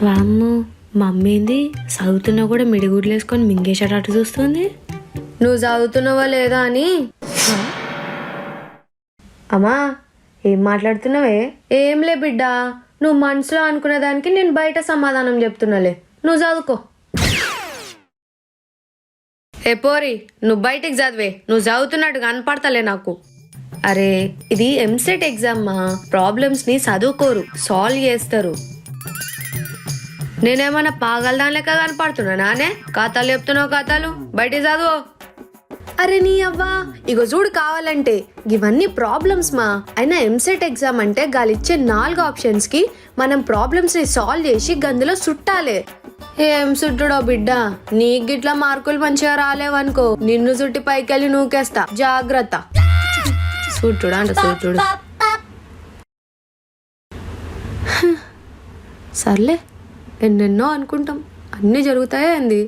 వామ్ము mummy ఏంది చదువుతున్నా కూడా మిడిగుడ్లు వేసుకొని మింగేసేటట్టు చూస్తుంది. నువ్వు చదువుతున్నావా లేదా అని. అమ్మా ఏం మాట్లాడుతున్నావే? ఏంలే బిడ్డ, నువ్వు మనసులో అనుకునే దానికి నేను బయట సమాధానం చెప్తున్నాలే, నువ్వు చదువుకో. ఏ పోరి, నువ్వు బయటికి చదివే, నువ్వు చదువుతున్నట్టు కనపడతలే నాకు. అరే ఇది ఎంసెట్ ఎగ్జామ్ మా, ప్రాబ్లమ్స్ ని చదువుకోరు, సాల్వ్ చేస్తారు. నేనేమన్నా పాగలదాని లెక్క కనపడుతున్నానే? ఖాతాలు చెప్తున్నావు, ఖాతాలు బయటికి చదువు. అరే నీ అవ్వా, ఇగో చూడు కావాలంటే ఇవన్నీ ప్రాబ్లమ్స్ మా. అయినా ఎంసెట్ ఎగ్జామ్ అంటే గాలిచ్చే 4 ఆప్షన్స్ కి మనం ప్రాబ్లమ్స్ ని సాల్వ్ చేసి గందులో చుట్టాలి. ఏం చుట్టుడో బిడ్డ, నీకు గిట్లా మార్కులు మంచిగా రాలేవనుకో నిన్ను చుట్టి పైకెళ్ళి నూకేస్తా, జాగ్రత్త. చుట్టుడు అంట చుట్టుడు. సర్లే, ఎన్నెన్నో అనుకుంటాం, అన్నీ జరుగుతాయే అంది.